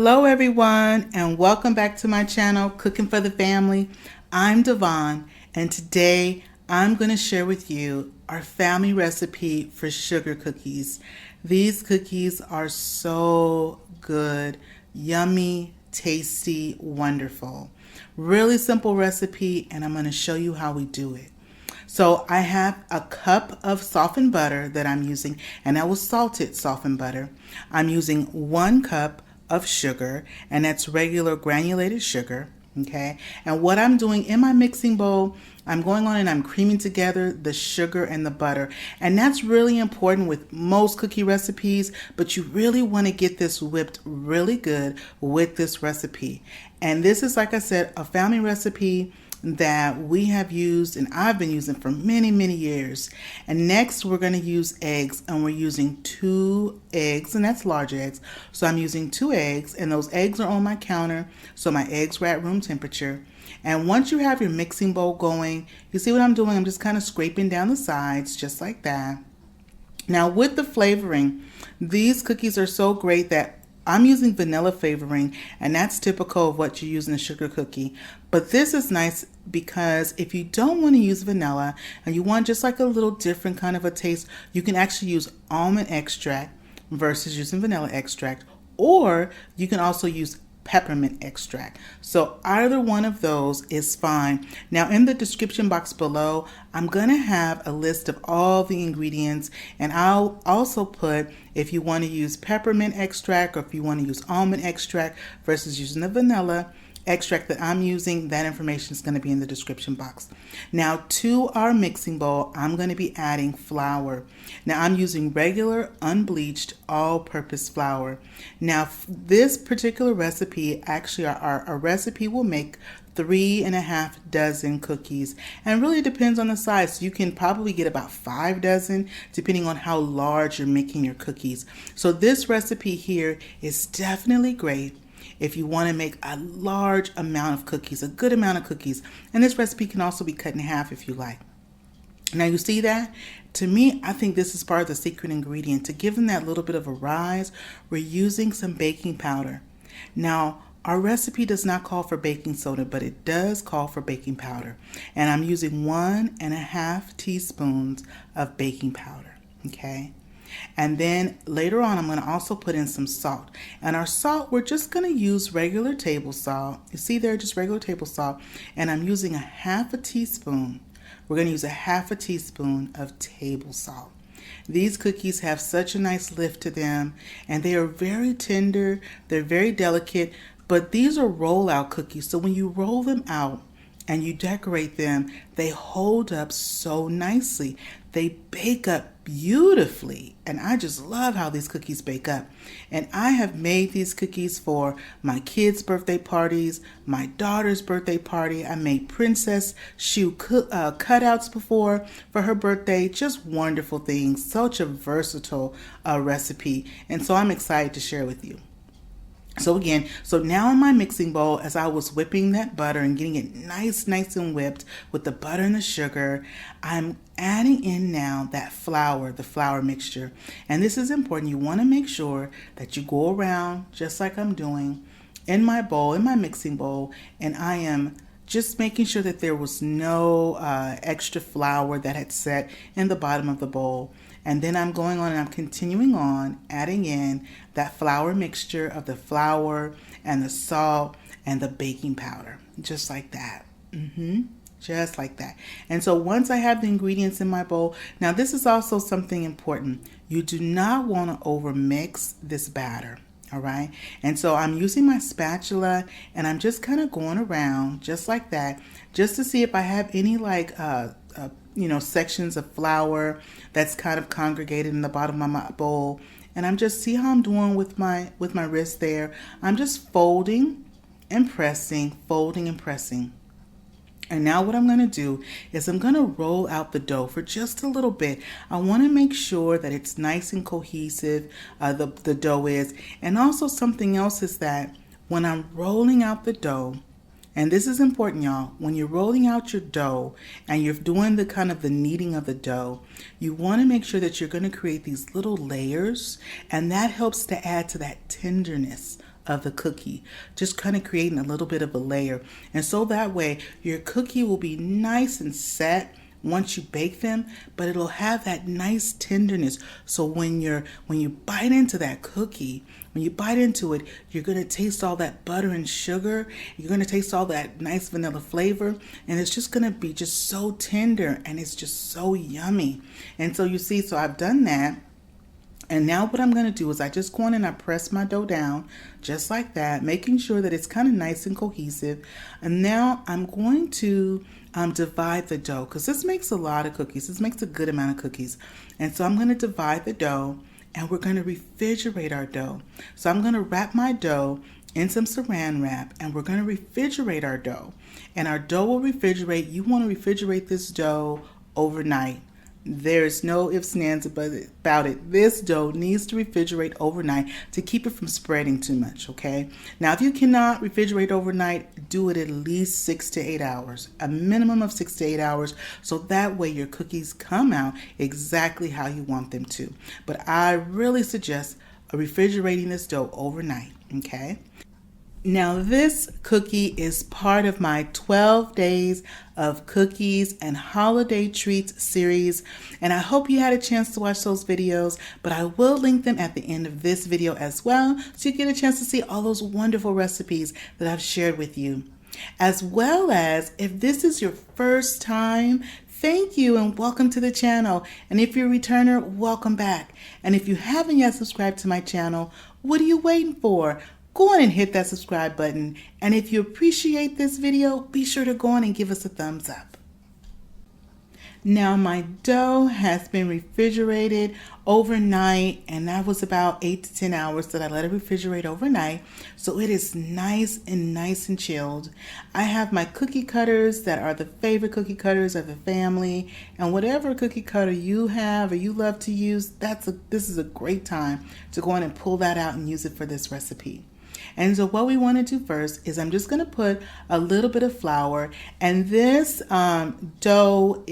Hello everyone and welcome back to my channel, Cooking for the Family. I'm Devon and today I'm going to share with you our family recipe for sugar cookies. These cookies are so good, yummy, tasty, wonderful. Really simple recipe and I'm going to show you how we do it. So I have a cup of softened butter that I'm using, and that was salted softened butter. I'm using 1 cup of sugar, and that's regular granulated sugar, okay? And what I'm doing in my mixing bowl, I'm going on and I'm creaming together the sugar and the butter. And that's really important with most cookie recipes, but you really want to get this whipped really good with this recipe. And this is, like I said, a family recipe that we have used and I've been using for many years. And next we're going to use eggs, and we're using 2 eggs, and that's large eggs. So I'm using 2 eggs, and those eggs are on my counter, so my eggs were at room temperature. And once you have your mixing bowl going, you see what I'm doing? I'm just kind of scraping down the sides just like that. Now with the flavoring, these cookies are so great that I'm using vanilla flavoring, and that's typical of what you use in a sugar cookie. But this is nice because if you don't want to use vanilla and you want just like a little different kind of a taste, you can actually use almond extract versus using vanilla extract, or you can also use peppermint extract. So either one of those is fine. Now in the description box below, I'm gonna have a list of all the ingredients, and I'll also put if you want to use peppermint extract or if you want to use almond extract versus using the vanilla extract that I'm using. That information is going to be in the description box. Now to our mixing bowl, I'm going to be adding flour. Now I'm using regular unbleached all-purpose flour. Now this particular recipe, actually our recipe will make 3.5 dozen cookies, and really depends on the size. So you can probably get about 5 dozen depending on how large you're making your cookies. So this recipe here is definitely great if you want to make a large amount of cookies, a good amount of cookies. And this recipe can also be cut in half if you like. Now you see that? To me, I think this is part of the secret ingredient. To give them that little bit of a rise, we're using some baking powder. Now, our recipe does not call for baking soda, but it does call for baking powder. And I'm using 1.5 teaspoons of baking powder, okay? And then later on, I'm going to also put in some salt. And our salt, we're just going to use regular table salt. You see there, just regular table salt. And I'm using 1/2 teaspoon. We're going to use 1/2 teaspoon of table salt. These cookies have such a nice lift to them, and they are very tender. They're very delicate, but these are roll-out cookies. So when you roll them out and you decorate them, they hold up so nicely. They bake up beautifully, and I just love how these cookies bake up. And I have made these cookies for my kids' birthday parties, my daughter's birthday party. I made princess shoe cutouts before for her birthday. Just wonderful things. Such a versatile recipe, and so I'm excited to share with you. So again, so now in my mixing bowl, as I was whipping that butter and getting it nice and whipped with the butter and the sugar, I'm adding in now that flour, the flour mixture. And this is important. You want to make sure that you go around just like I'm doing in my bowl, in my mixing bowl, and I am just making sure that there was no extra flour that had set in the bottom of the bowl. And then I'm going on and I'm continuing on adding in that flour mixture of the flour and the salt and the baking powder, just like that. Just like that. And so once I have the ingredients in my bowl, now this is also something important. You do not want to over mix this batter. All right. And so I'm using my spatula and I'm just kind of going around just like that, just to see if I have any like, sections of flour that's kind of congregated in the bottom of my bowl. And I'm just see how I'm doing with my wrist there. I'm just folding and pressing, folding and pressing. And now what I'm going to do is I'm going to roll out the dough for just a little bit. I want to make sure that it's nice and cohesive, the dough is. And also something else is that when I'm rolling out the dough, and this is important, y'all, when you're rolling out your dough and you're doing the kind of the kneading of the dough, you want to make sure that you're going to create these little layers, and that helps to add to that tenderness of the cookie, just kind of creating a little bit of a layer. And so that way your cookie will be nice and set once you bake them, but it'll have that nice tenderness. So when you bite into that cookie, when you bite into it, you're going to taste all that butter and sugar. You're going to taste all that nice vanilla flavor, and it's just going to be just so tender, and it's just so yummy. And so you see, so I've done that. And now what I'm going to do is I just go in and I press my dough down just like that, making sure that it's kind of nice and cohesive. And now I'm going to divide the dough, because this makes a lot of cookies. This makes a good amount of cookies. And so I'm going to divide the dough, and we're going to refrigerate our dough. So I'm going to wrap my dough in some saran wrap, and we're going to refrigerate our dough. And our dough will refrigerate. You want to refrigerate this dough overnight. There's no ifs and ands about it. This dough needs to refrigerate overnight to keep it from spreading too much, okay? Now, if you cannot refrigerate overnight, do it at least 6 to 8 hours, a minimum of 6 to 8 hours, so that way your cookies come out exactly how you want them to. But I really suggest refrigerating this dough overnight, okay? Now, this cookie is part of my 12 days of cookies and holiday treats series, and I hope you had a chance to watch those videos, but I will link them at the end of this video as well, so you get a chance to see all those wonderful recipes that I've shared with you. As well as, if this is your first time, thank you and welcome to the channel. And if you're a returner, welcome back. And if you haven't yet subscribed to my channel, what are you waiting for? Go on and hit that subscribe button. And if you appreciate this video, be sure to go on and give us a thumbs up. Now my dough has been refrigerated overnight, and that was about 8 to 10 hours that I let it refrigerate overnight. So it is nice and chilled. I have my cookie cutters that are the favorite cookie cutters of the family, and whatever cookie cutter you have or you love to use, this is a great time to go on and pull that out and use it for this recipe. And so what we want to do first is I'm just going to put a little bit of flour, and this dough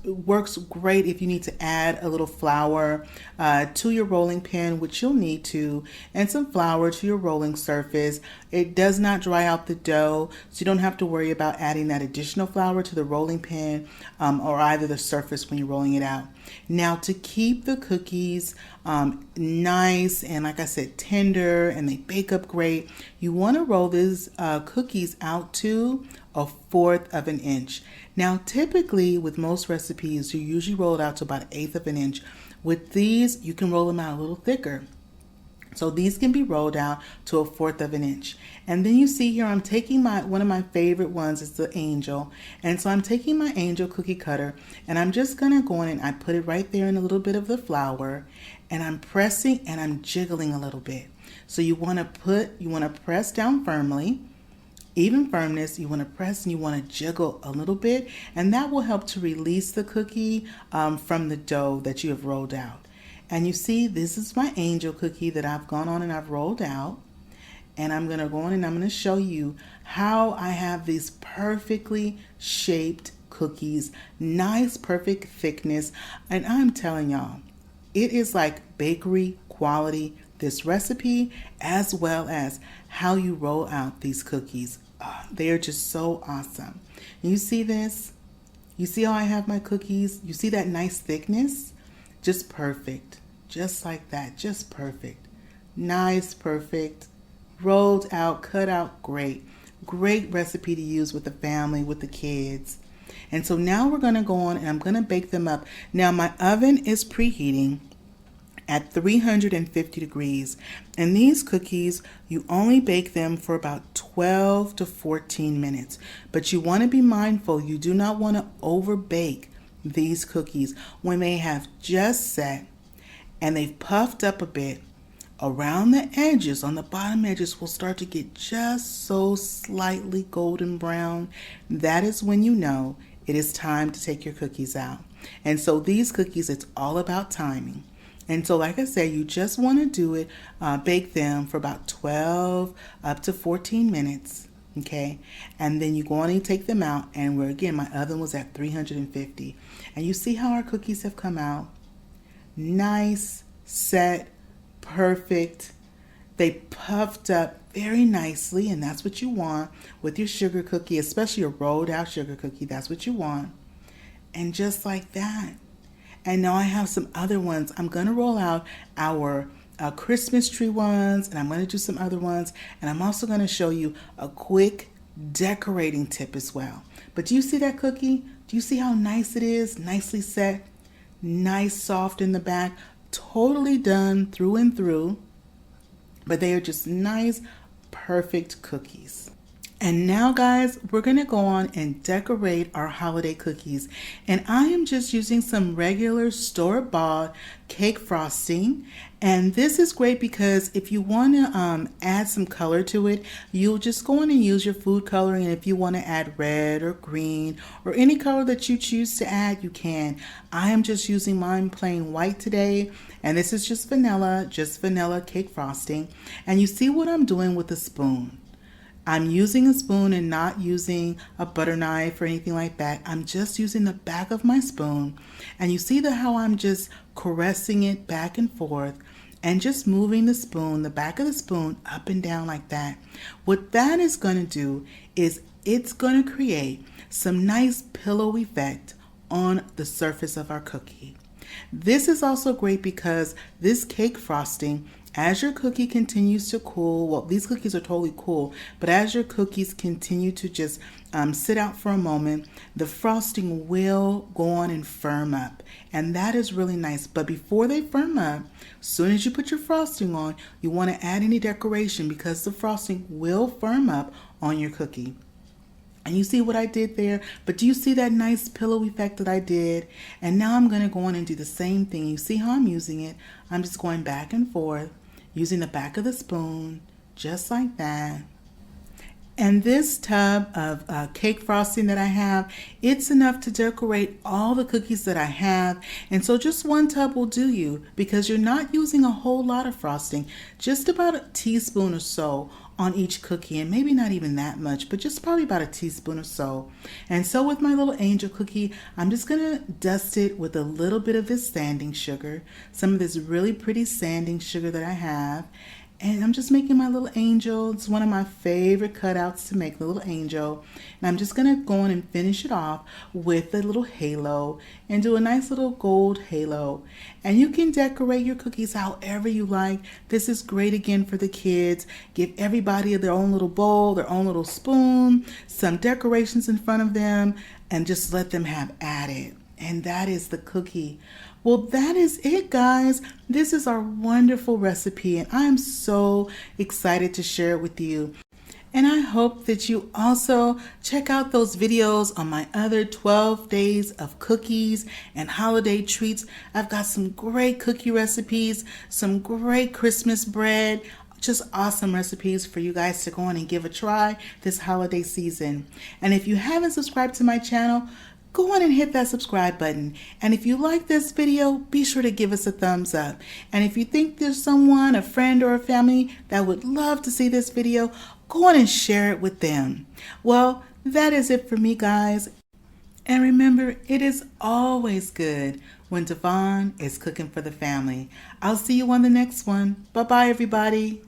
works great if you need to add a little flour to your rolling pin, which you'll need to, and some flour to your rolling surface. It does not dry out the dough, so you don't have to worry about adding that additional flour to the rolling pin or either the surface when you're rolling it out. Now, to keep the cookies nice and, like I said, tender, and they bake up great, you want to roll these cookies out to 1/4 of an inch. Now, typically with most recipes, you usually roll it out to about 1/8 of an inch. With these, you can roll them out a little thicker. So these can be rolled out to 1/4 of an inch. And then you see here, I'm taking one of my favorite ones is the Angel. And so I'm taking my Angel cookie cutter, and I'm just gonna go in and I put it right there in a little bit of the flour, and I'm pressing and I'm jiggling a little bit. So you wanna press down firmly, even firmness. You wanna press and you wanna jiggle a little bit, and that will help to release the cookie from the dough that you have rolled out. And you see, this is my Angel cookie that I've gone on and I've rolled out. And I'm going to go on and I'm going to show you how I have these perfectly shaped cookies. Nice, perfect thickness. And I'm telling y'all, it is like bakery quality, this recipe, as well as how you roll out these cookies. They are just so awesome. And you see this? You see how I have my cookies? You see that nice thickness? Just perfect, just like that, just perfect. Nice, perfect, rolled out, cut out, great. Great recipe to use with the family, with the kids. And so now we're gonna go on and I'm gonna bake them up. Now my oven is preheating at 350 degrees. And these cookies, you only bake them for about 12 to 14 minutes. But you wanna be mindful, you do not wanna overbake these cookies. When they have just set and they've puffed up a bit, around the edges, on the bottom edges, will start to get just so slightly golden brown. That is when you know it is time to take your cookies out. And so these cookies, it's all about timing. And so, like I said, you just want to do it, bake them for about 12 up to 14 minutes. Okay, and then you go on and take them out, and again, my oven was at 350. And you see how our cookies have come out. Nice, set, perfect. They puffed up very nicely, and that's what you want with your sugar cookie, especially a rolled out sugar cookie. That's what you want. And just like that. And now I have some other ones. I'm going to roll out our Christmas tree ones, and I'm going to do some other ones. And I'm also going to show you a quick decorating tip as well. But do you see that cookie? Do you see how nice it is? Nicely set, nice soft in the back, totally done through and through. But they are just nice, perfect cookies. And now, guys, we're going to go on and decorate our holiday cookies. And I am just using some regular store-bought cake frosting. And this is great because if you want to add some color to it, you'll just go on and use your food coloring. And if you want to add red or green or any color that you choose to add, you can. I am just using mine plain white today. And this is just vanilla cake frosting. And you see what I'm doing with a spoon. I'm using a spoon and not using a butter knife or anything like that. I'm just using the back of my spoon. And you see how I'm just caressing it back and forth and just moving the spoon, the back of the spoon, up and down like that. What that is going to do is it's going to create some nice pillow effect on the surface of our cookie. This is also great because this cake frosting, as your cookie continues to cool, well, these cookies are totally cool, but as your cookies continue to just sit out for a moment, the frosting will go on and firm up. And that is really nice. But before they firm up, as soon as you put your frosting on, you want to add any decoration because the frosting will firm up on your cookie. And you see what I did there? But do you see that nice pillow effect that I did? And now I'm going to go on and do the same thing. You see how I'm using it? I'm just going back and forth, using the back of the spoon, just like that. And this tub of cake frosting that I have, it's enough to decorate all the cookies that I have. And so just one tub will do you because you're not using a whole lot of frosting, just about a teaspoon or so on each cookie, and maybe not even that much, but just probably about a teaspoon or so. And so with my little angel cookie, I'm just gonna dust it with a little bit of this sanding sugar, some of this really pretty sanding sugar that I have. And I'm just making my little angel. It's one of my favorite cutouts to make, the little angel. And I'm just going to go on and finish it off with a little halo and do a nice little gold halo. And you can decorate your cookies however you like. This is great again for the kids. Give everybody their own little bowl, their own little spoon, some decorations in front of them, and just let them have at it. And that is the cookie. Well, that is it, guys. This is our wonderful recipe, and I'm so excited to share it with you. And I hope that you also check out those videos on my other 12 days of cookies and holiday treats. I've got some great cookie recipes, some great Christmas bread, just awesome recipes for you guys to go on and give a try this holiday season. And if you haven't subscribed to my channel, go on and hit that subscribe button. And if you like this video, be sure to give us a thumbs up. And if you think there's someone, a friend or a family that would love to see this video, go on and share it with them. Well, that is it for me, guys. And remember, it is always good when Devon is cooking for the family. I'll see you on the next one. Bye-bye, everybody.